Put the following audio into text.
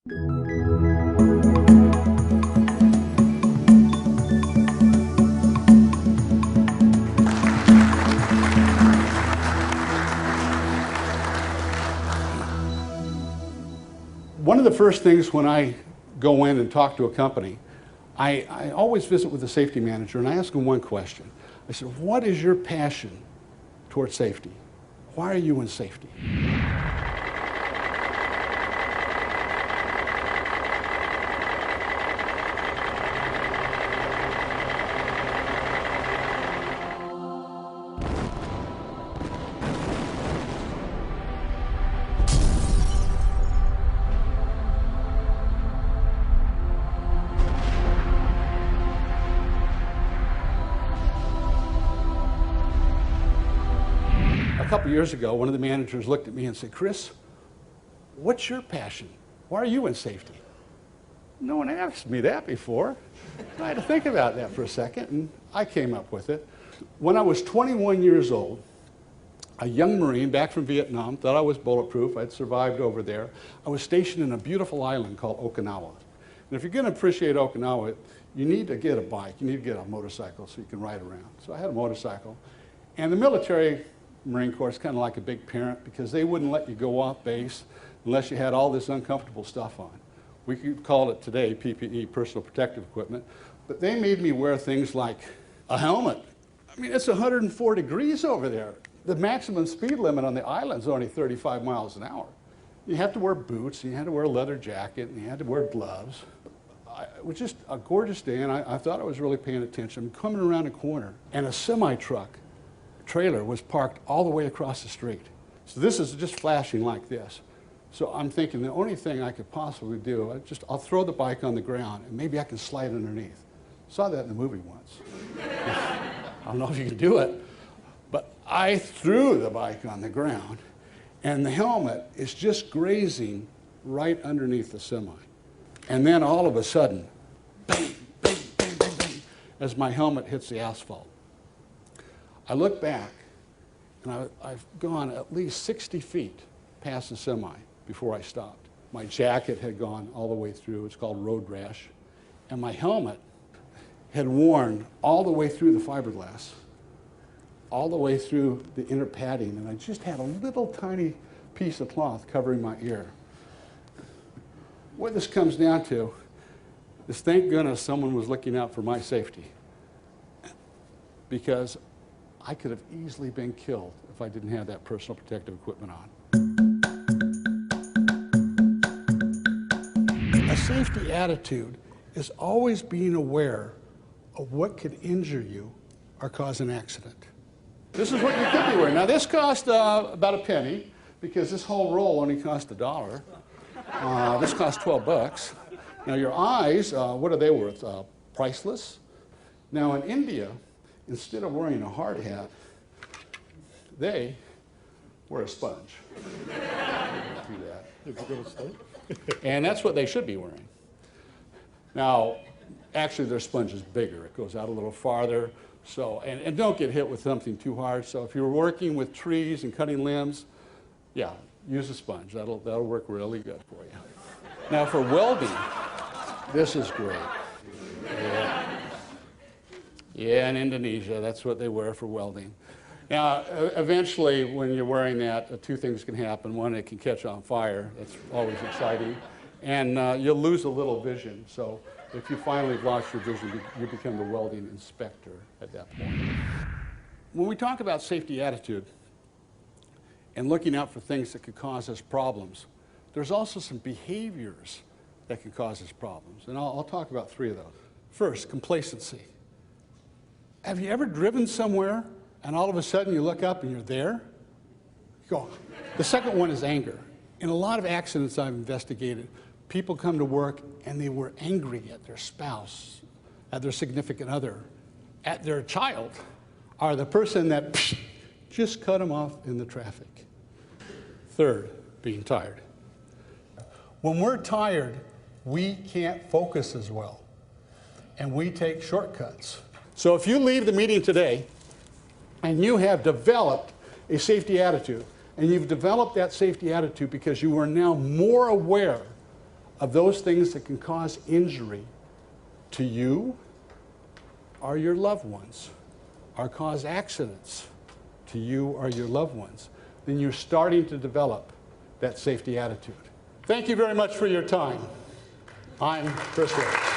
One of the first things when I go in and talk to a company, I always visit with the safety manager and I ask them one question. I said, what is your passion towards safety? Why are you in safety? A couple years ago, one of the managers looked at me and said, Chris, what's your passion? Why are you in safety? No one asked me that before. I had to think about that for a second, and I came up with it. When I was 21 years old, a young Marine back from Vietnam, thought I was bulletproof. I'd survived over there. I was stationed in a beautiful island called Okinawa. And if you're going to appreciate Okinawa, you need to get a bike. You need to get a motorcycle so you can ride around. So I had a motorcycle. And the military Marine Corps is kind of like a big parent because they wouldn't let you go off base unless you had all this uncomfortable stuff on. We could call it today PPE, personal protective equipment, but they made me wear things like a helmet. I mean, it's 104 degrees over there. The maximum speed limit on the island is only 35 miles an hour. You have to wear boots, and you had to wear a leather jacket, and you had to wear gloves. It was just a gorgeous day, and I thought I was really paying attention. I'm coming around a corner, and a semi-truck trailer was parked all the way across the street. So this is just flashing like this. So I'm thinking the only thing I could possibly do, I'll throw the bike on the ground and maybe I can slide underneath. Saw that in the movie once. I don't know if you can do it, but I threw the bike on the ground and the helmet is just grazing right underneath the semi. And then all of a sudden, bang, bang, bang, bang, bang, as my helmet hits the asphalt. I look back, and I've gone at least 60 feet past the semi before I stopped. My jacket had gone all the way through. It's called road rash. And my helmet had worn all the way through the fiberglass, all the way through the inner padding, and I just had a little tiny piece of cloth covering my ear. What this comes down to is thank goodness someone was looking out for my safety, because I could have easily been killed if I didn't have that personal protective equipment on. A safety attitude is always being aware of what could injure you or cause an accident. This is what you could be wearing. Now this cost about a penny because this whole roll only cost $1. This cost 12 bucks. Now your eyes, what are they worth? Priceless. Now in India, instead of wearing a hard hat, they wear a sponge. Do that. And that's what they should be wearing. Now, actually their sponge is bigger. It goes out a little farther. So, and don't get hit with something too hard. So if you're working with trees and cutting limbs, yeah, use a sponge. That'll work really good for you. Now for welding, this is great. Yeah, in Indonesia, that's what they wear for welding. Now, eventually, when you're wearing that, two things can happen. One, it can catch on fire. That's always exciting. And you'll lose a little vision. So if you finally have lost your vision, you become the welding inspector at that point. When we talk about safety attitude and looking out for things that could cause us problems, there's also some behaviors that can cause us problems. And I'll talk about 3 of those. First, complacency. Have you ever driven somewhere and all of a sudden you look up and you're there? You go. The second one is anger. In a lot of accidents I've investigated, people come to work and they were angry at their spouse, at their significant other, at their child, or the person that just cut them off in the traffic. Third, being tired. When we're tired, we can't focus as well, and we take shortcuts. So if you leave the meeting today and you have developed a safety attitude, and you've developed that safety attitude because you are now more aware of those things that can cause injury to you or your loved ones, or cause accidents to you or your loved ones, then you're starting to develop that safety attitude. Thank you very much for your time. I'm Chris Harris.